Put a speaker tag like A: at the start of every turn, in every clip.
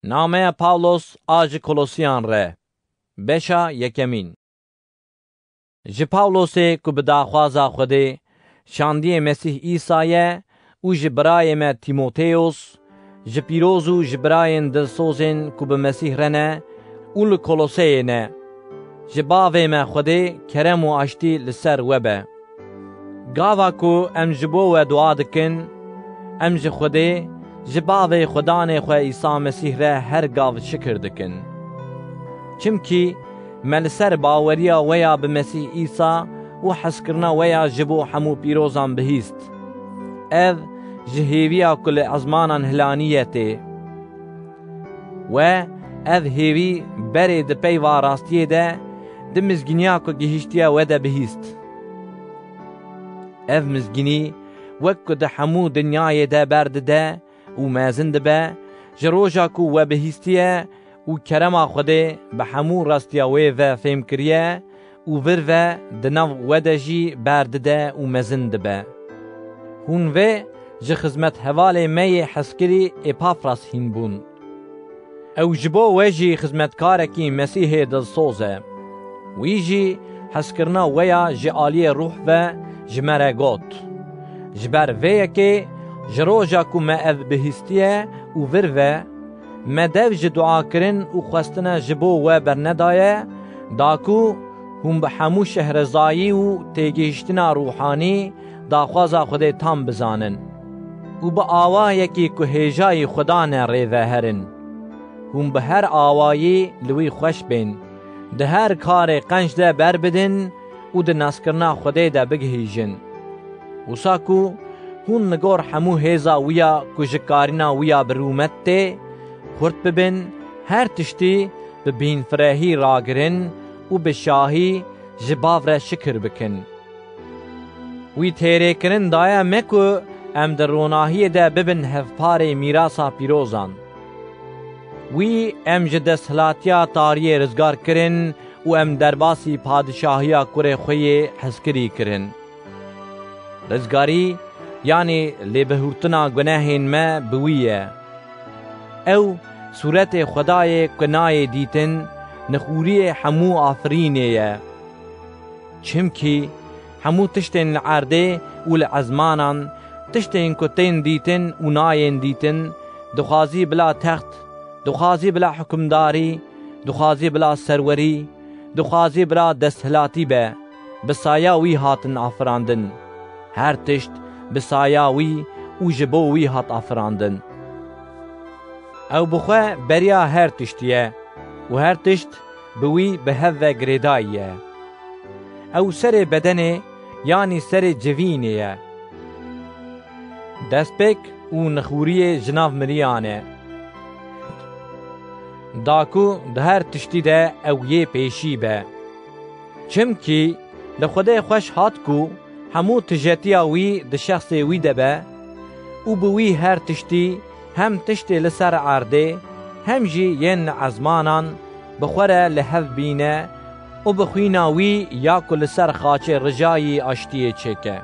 A: نامه پاولوس آج کولوسیان ره بشا یکمین جی پاولوسه که به داخوازا خوده شاندی مسیح ایسایه او جی برای ما تیموتیوس جی پیروزو جی برای دلسوزن که به مسیح رنه او لکولوسیه نه جی باوه ما خوده کرم و اشتی لسر وبه گاوا که ام جبو و دعا دکن ام جی خوده جی باوه خدانه خواه ایسا مسیح ره هر گاو شکر دکن چمکی ملسر باوریا ویا به مسیح ایسا و حسکرنا ویا جبو حمو پیروزان بهیست اذ جهیویا کل ازمانان هلانیته و اذ هیوی بری ده پیوا راستیه ده ده مزگینیا که گهشتیا وده بهیست اذ مزگینی وکو ده حمو دنیای ده برد ده و مازن ده به جروجا کو و بهیستیه و کرما خوده به حمو راستیا و فهم کریه و ور و دنو ودجی برده و مزن ده به هون و جه خدمت حواله می حسکری اپافراس هین بون او جبو وجی خدمتکارکی مسیح دلسوزه ویجی حسکرنا ویا جعالی روح و جمره گوت جبر ویا که جروجا کو ما اذ بهستیه و ور و مدو جی دعا کرن و خواستنا جبو و برندایه داکو هم به همو شهرزایی و تیگیشتنا روحانی داخوازا خوده تام بزانن و به آواه یکی که هیجای خدا نریوه هرن هم به هر آوایی لوی خوش بین ده هر کار قنج ده بر بدن و ده نسکرنا خوده ده بگهیجن و ساکو هون نگور همو هیزا ویا کجکارینا ویا برومت ته خورد ببین هر تشتی به بین فرهی راگرن و به شاهی جباور شکر بکن وی تیره کرن دایا مکو ام در روناهی ده ببین هفپار میراسا پیروزان وی ام جدس هلاتیا تاریه رزگار کرن و ام درباسی پادشاهیا کره خوی حسکری کرن رزگاری یعنی لبهورتنا گناهین ما بویه او صورت خدای کنای دیتن نخوری حمو آفرینه چمکی حمو تشتن لعرده و لعزمانان تشتن کتین دیتن و ناین دیتن دخوازی بلا تخت دخوازی بلا حکمداری دخوازی بلا سروری دخوازی بلا دستهلاتی به بسایاوی هاتن آفراندن هر تشت بسایاوی و جبوی هات آفراندن او بخواه بریا هر تشتیه و هر تشت بوی به هفه گریداییه او سر بدنه یعنی سر جوینه دستپک و نخوری جناف مریانه داکو ده هر تشتی ده او یه پیشی به چمکی لخوده خوش هات کو همو تجتیا وی ده شخص وی ده به او بوی هر تشتی هم تشتی لسر عرده هم جی ین عزمانان بخوره لحف بینه و بخویناوی یا کل سر خاچه رجایی اشتیه چکه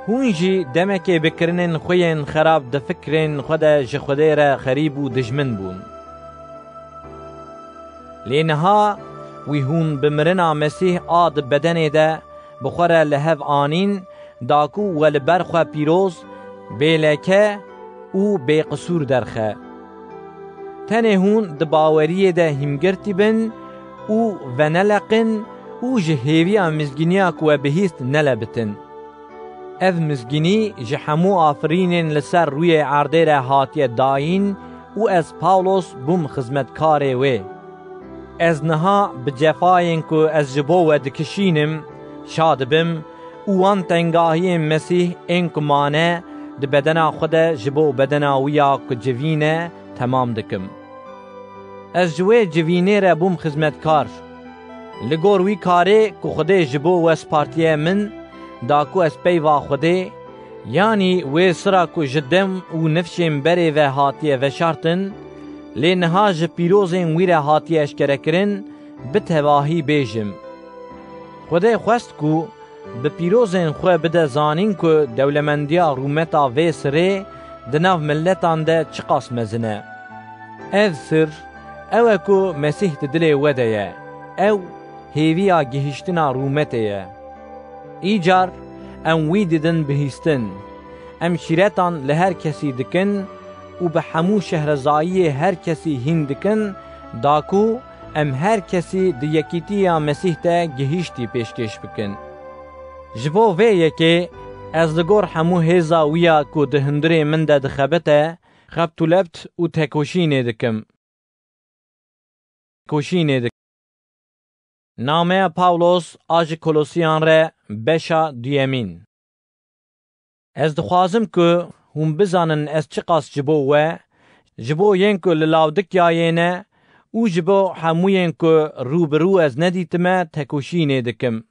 A: هون جی دمکه بکرنن خوین خراب ده فکرن خوده جخوده را خریب و دجمن بون لینها وی هون بمرنا مسیح آد بدنه ده بخوره لحف آنین داکو ولبرخوا پیروز بیلکه او بی قصور درخه تنه هون دباوریه ده همگرتی بن او و نلقن او جهیویا مزگینیا که بهیست نلبتن اذ مزگینی جحمو آفرینن لسر روی عرده را هاتیه داین او از پاولوس بوم خزمتکاره وی از نها بجفاین که از جبو و دکشینم شاد بم او آن تنگاهی مسیح این کمانه ده بدنا خود جبو بدنا ویا که جوینه تمام دکم از جوی جوینه را بوم خدمتکار لگور وی کاره که خود جبو و سپارتیه من داکو از پیوا خوده یعنی وی سرا که جدم و نفشم بره و هاتیه و شرطن لینها جپیروزین وی را هاتیه اشکره کرن بتواهی بیجم خود خواست که به پیروزین خو بده زانین که دولمندیا رومتا و سره دناو ملتان ده چه قاس مزنه ev sir ew ku Mesih di dilê we de ye, ew hêviya gihîştina rûmetê ye. Îcar em wî didin bihîstin, em şîretan li her kesî dikin û bi hemû şehrezayiyê her kesî hîn dikin da ku em her kesî di yekîtiya Mesih de gihîştî pêşkêş bikin. Ji bo vê yekê ez li gor hemû hêza wî ya ku di hundirê min de dixebite xebtûlebt û tekoşînê dikim. Nameya Pawlos a ji Kolosyan re beşa duyemîn. Ez dixwazim ku hûn bizanin ez çi qas ji bo we, ji bo yên ku li Lawdikiyayê ne û ji bo hemûyên ku rûbirû ez nedîtime tekoşînê dikim.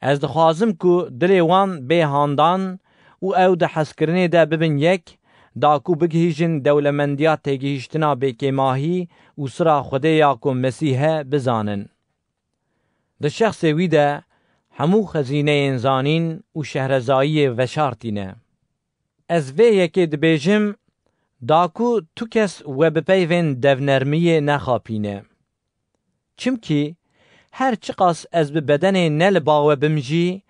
A: Ez dixwazim ku dilê wan bê handan û ew di hezkirinê de bibin yek, da ku bigihîjin dewlemendiya têgihîştina bêkêmahî û sira Xwedê ya ku Mesîh he bizanin. Di şexsê wî de hemû xezîneyên zanîn û şehrezayiyê veşartîne. Ez vê yekê dibêjim da ku tu kes we bi peyvên devnermiyê nexapîne. Çimkî her çi qas ez bi bedenê ne li ba we bim jî,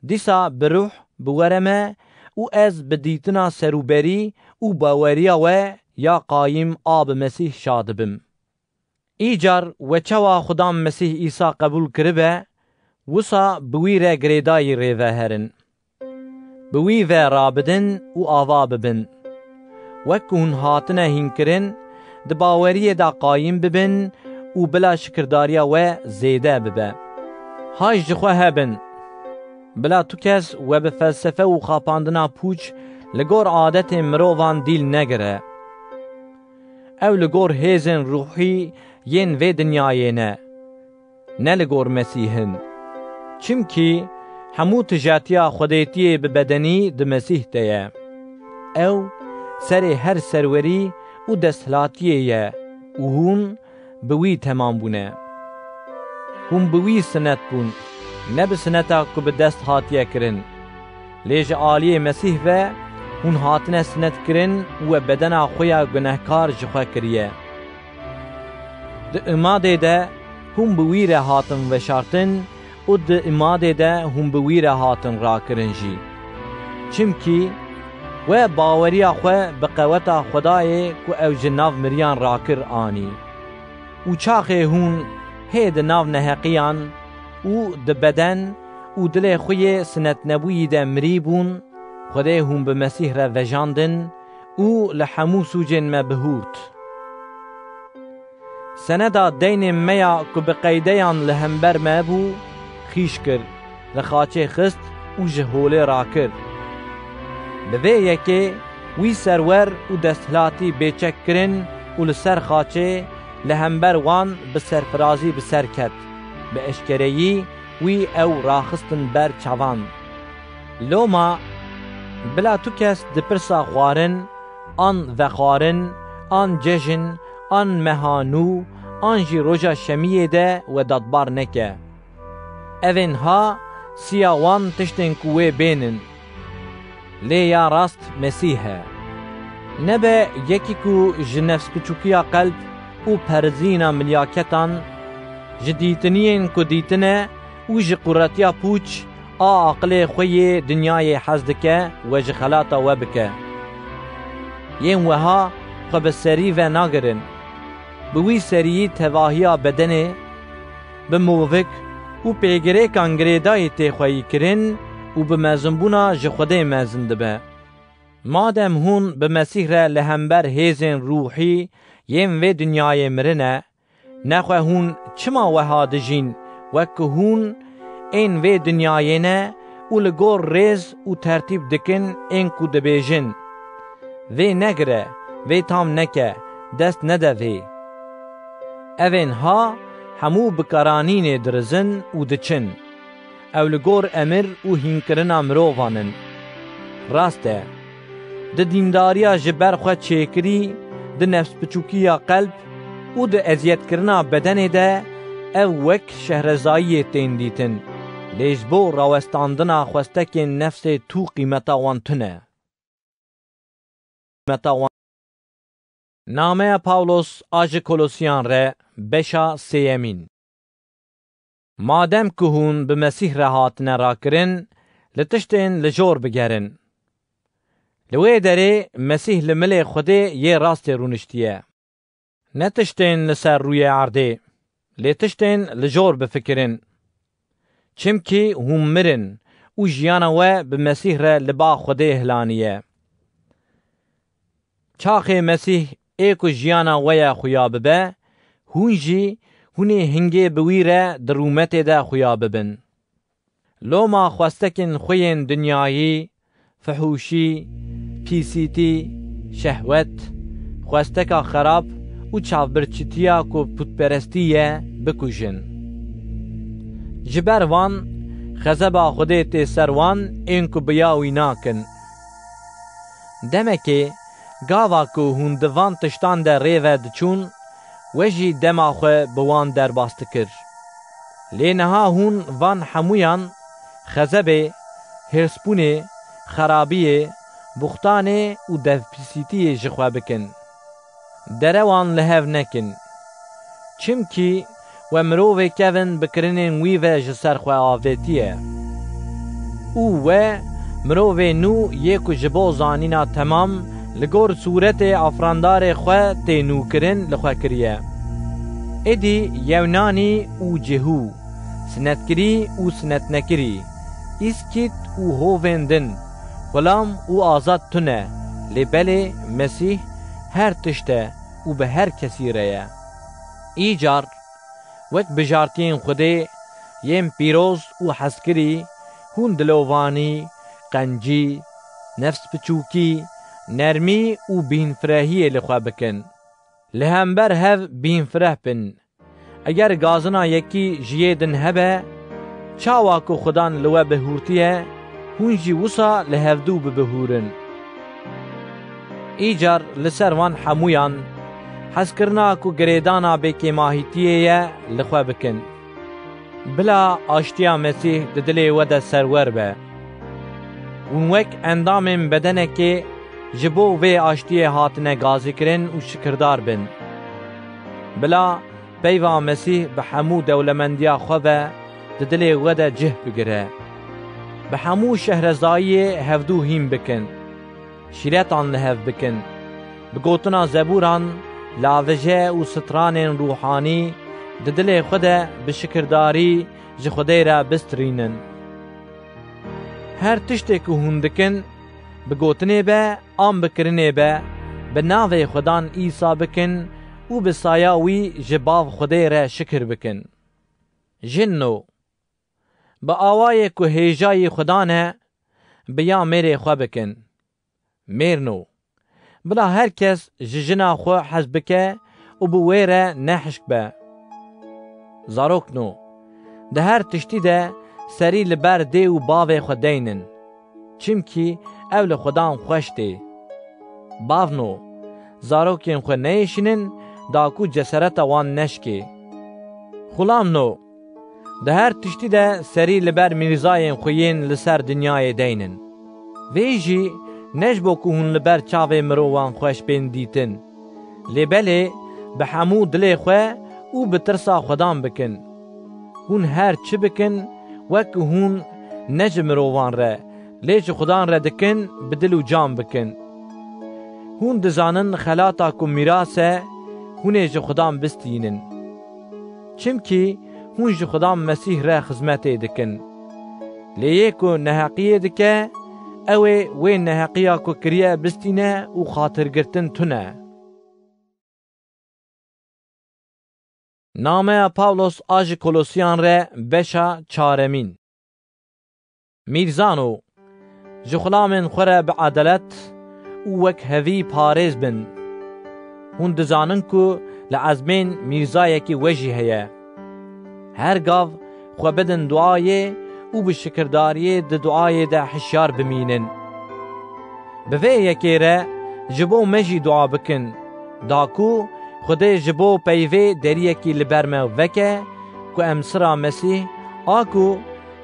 A: dîsa bi ruh bi were me û ez bi dîtina serûberî û baweriya we ya qayîm a bi Mesîh şa dibim. Îcar we çawa Xudan Mesîh İsa qebûl kiribe, wisa bi wî re girêdayî rêveherin. Bi wî ve rabidin û ava bibin. Wek ku hûn hatine hînkirin, di baweriyê de qayîm bibin û bila şikirdariya we zêde bibe. Hay ji xwe hebin. Bila tu kes we bi felsefe û xapandina pûç li gor adetên mirovan dîl negire. Ew li gor hêzên ruhî yên vê dinyayê ne li gor Mesîhin. Çimkî hemû tijatiya xwedêtiyê bi bedenî di Mesîh de ye. Ew serê her serwerî û desthilatiyê ye û hûn bi wî temam bûne. Hûn bi wî sinet bûn, ne bi sineta ku bi dest hatiye kirin. Lê ji aliyê Mesîh ve hûn hatine sinet kirin û we bedena xwe ya gunehkar ji xwe kiriye. Di imadê de hûn bi wî re hatin veşartin û di imadê de hûn bi wî re hatin rakirin jî. Çimkî we baweriya xwe bi qeweta Xwedayê ku ew ji nav miriyan rakir anî. û çaxê hûn hê di nav neheqiyan û di beden û dilê xwe yê sinetnebûyî de mirî bûn, Xwedê hûn bi Mesîh re vejandin û li hemû sûcên me bihûrt. Seneda deynên me ya ku bi qeydeyan li hember me bû, xîş kir, li xaçê xist û ji holê rakir. Bi vê yekê wî serwer û desthilatî bêçek kirin û li ser xaçê li hember wan bi serfirazî bi ser ket. Bi eşkereyî wî ew raxistin ber çavan. Loma bila tu kes di pirsa xwarin, an vexwarin, an cejin, an mehanû, an jî roja şemiyê de we dadbar neke. Evên ha siya wan tiştên ku wê bênin. Lê ya rast Mesîh e. Nebe yekî ku ji nefsbiçûkiya qelb û perzîna milyaketan, ji dîtiniyên ku dîtine û ji quretiya pûç a aqilê xwe yê dinyayê hez dike we ji xelata we bike. Yên weha xwe bi serî ve nagirin. Bi wî seriyî tevahiya bedenê, bi movik û pêgirêkan girêdayî têxweyî kirin û bi mezinbûna ji Xwedê mezin dibe. Madem hûn bi Mesîh re li hember hêzên ruhî yên vê dinyayê mirine, nexwe hûn çima weha dijîn wek ku hûn ên vê dinyayê ne û li gor rêz û tertîb dikin ên ku dibêjin. Vê negire, vê tam neke, dest nede vê. Evên ha hemû bikaranînê dirizin û diçin. Ew li gor emir û hînkirina mirovanin. Rast e, di dîndariya ji ber xwe çêkirî, di nefsbiçûkiya qelb û di eziyetkirina bedenê de ew wek şehrezayiyê tên dîtin. Lê ji bo rawestandina xwestekên nefsê tû qîmeta wan tune. نامه پاولوس آج کولوسیان ره بشا سیمین. مادم که هون به مسیح رهاتنه را کرن لتشتین لجور بگرن. لوی داره مسیح لمل خوده یه راست رونشتیه. نتشتین لسر روی عرده. لتشتین لجور بفکرن. چمکی هم مرن و جیانا و به مسیح را لبا خوده هلانیه. چاخ مسیح ایکو جیانا ویا خویا ببه، هونجی هونی هنگی بویره درومت ده خویا ببن. لو ما خواستکن خوین دنیایی، فحوشی، پیسیتی، شهوت، خواستکا خراب و چاوبرچتیا کو پوتپرستیه بکوشن. جبر وان خزبا خوده تی سروان اینکو بیاوی ناکن. دمکی گاوا که هون دوان تشتان در ریوه دچون وجی دما خو بوان در باست کر. لینها هون وان حمویان خزبه، هرسپونه، خرابیه، بختانه و دفپیسیتیه جخوا بکن. دروان لحو نکن. چمکی و مروه کون بکرنین ویوه جسر خوا آفدتیه. او و مروه نو یکو جبو زانینا تمام لگور صورت افراندار خواه تینو کرن لخواه کریه. ایدی یونانی او جهو، سنتکری او سنت نکری، اسکیت او هووندن، غلام او آزاد تونه، لبله مسیح هر تشته او به هر کسی رایه. ایجار وک بجارتین خوده یم پیروز او حسکری، هون دلووانی، قنجی، نفس بچوکی، نرمی و بین فرهیه لخوا بکن. لهمبر هف بین فره بن. اگر گازنا یکی جیدن هبه، چاواکو خدان لوا بهورتیه، هونجی وسا لهفدو ببهورن. ایجار لسر وان حمویان، حسکرناکو گریدانا بکی ماهیتیه لخوا بکن. بلا آشتیا مسیح ددلی ودا سرور به. ونوک اندام بدنه که جبو و آشتیه هاتنه گازی کرن و شکردار بن. بلا پیوا مسیح به همو دولمندیا خواه ددلی ودا جه بگره. به همو شهرزایی هفدو هیم بکن. شیرتان لحف بکن. بگوتنا زبوران لاوجه و ستران روحانی ددلی خود به شکرداری جه خوده را بسترینن. هر تشتی که هندکن بگوتنه به آم بکرنه به ناوی خودان ایسا بکن و به سایاوی جباو خوده را شکر بکن. جنو با آوای که هیجای خدانه بیا میره خواه بکن. میرنو بلا هر کس جنا خو حزبکه و بویره نحشک به. زاروکنو ده هر تشتی ده سری لبر دی و باوی خود دینن. چمکی اول خدان خوش دی. باونو زاروکین خو نیشنن داکو جسرت وان نشکی. خلام نو ده هر تشتی ده سری لبر میرزاین خوین لسر دنیای دینن. ویجی نجبو که هون لبر چاوه مروان خوش بین دیتن. لبله به همو دلی خواه او بترسا خدان بکن. هون هر چه بکن وک هون نج مروان ره لیچ خدان ره دکن بدل و جام بکن. هون دزانن خلاتا که میراسه هونه جو خدان بستینن. چمکی هون جو خدان مسیح ره خزمت دکن. لیه که نحقیه دکه اوه وی نحقیه که کریه بستینه و خاطر گرتن تونه. نامه پاولوس آج کولوسیان ره بشا چارمین. میرزانو جخلامن خوره بعدالت و وک هوی پارز بن. هون دزانن که لعزمین میرزایه که وجی هیه. هر گاو خو بدن دعایه و بشکرداریه ده دعایه ده حشیار بمینن. بوه یکی ره جبو مجی دعا بکن. داکو خدا جبو پیوه دریه کی لبرمه وکه که امسرا مسیح آکو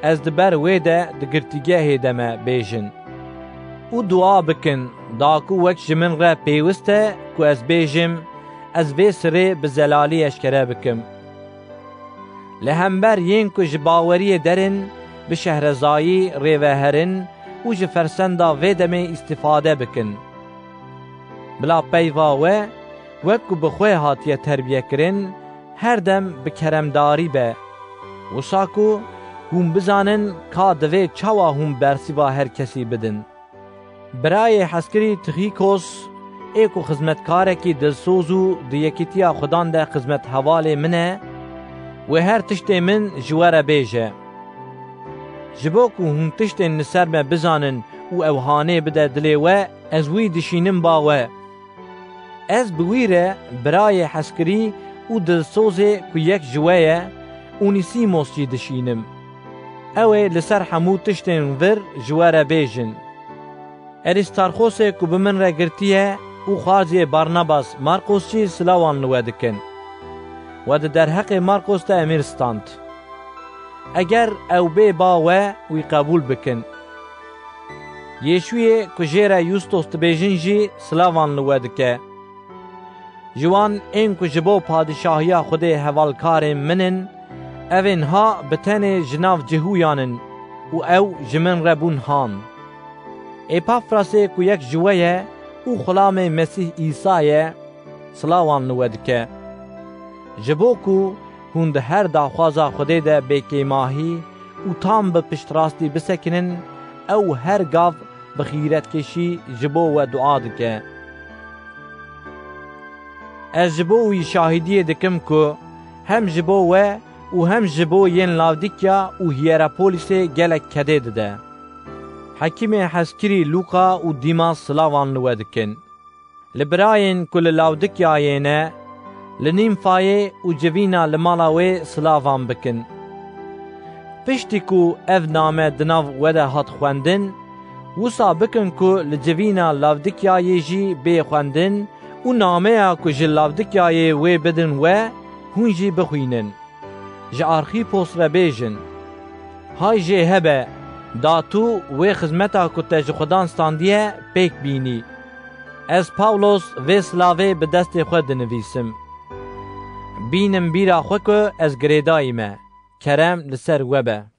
A: از دبر ویده دگرتیگه دمه بیجن. û dua bikin da ku wek ji min re pêwîst e ku ez bêjim ez vê sirê bi zelalî eşkere bikim. Li hember yên ku ji baweriyê derin bi şehrezayî rêveherin û ji fersenda vê demê îstîfade bikin. Bila peyva we wek ku bi xwe hatiye terbiyekirin her dem bi keremdarî be. Wisa ku hûn bizanin ka divê çawa hûn bersiva her kesî bidin. Birayê hezkirî Tixîkos ê ku xizmetkarekî dilsoz û di yekîtiya Xudan de xizmet hevalê min e, wê her tiştê min ji we re bêje. Ji bo ku hûn tiştên li ser me bizanin û ew hanê bide dilê we, ez wî dişînim ba we. Ez bi wî re birayê hezkirî û dilsozê ku yek ji we ye, Onîsimos jî dişînim. Ew ê li ser hemû tiştên vir ji we re bêjin. Aristarxosê ku bi min re girtiye û xwaziyê Barnabas Marqos jî silawan li we dikin. We di derheqê Marqos de emîr stand. Eger ew bê ba we wî qebûl bikin. Yêşûyê ku jê re Yustos dibêjin jî silawan li we dike. Ji wan ên ku ji bo padişahiya Xwedê hevalkarên min in, evên ha bi tenê ji nav cihûyanin û ew ji min re bûn han. Epafrasê ku yek ji we ye û xulamê Mesîh İsa ye, silawan li we dike. Ji bo ku hûn di her daxwaza Xwedê de bêkêmahî û tam bi piştrastî bisekinin, ew her gav bi xîretkeşî ji bo we dua dike. Ez ji bo wî şahîdiyê dikim ku hem ji bo we û hem ji bo yên Lavdikya û Hierapolisê gelek kedê dide. Hekîmê hezkirî Luka û Dîmas silawan li we dikin. Li birayên ku li Lavdikyayê ne, li Nîmfayê û civîna li mala wê silavan bikin. Piştî ku ev name di nav we de hat xwendin, wisa bikin ku li civîna Lavdikyayê jî bê xwendin û nameya ku ji Lavdikyayê wê bidin we, hûn jî bixwînin. Ji Arxîpos re bêjin: hay jê hebe, da tu wê xizmeta ku te ji Xudan standiye pêk bînî. Ez Pawlos vê silavê bi destê xwe dinivîsim. Bînim bîra xwe ku ez girêdayî me. Kerem li ser we be.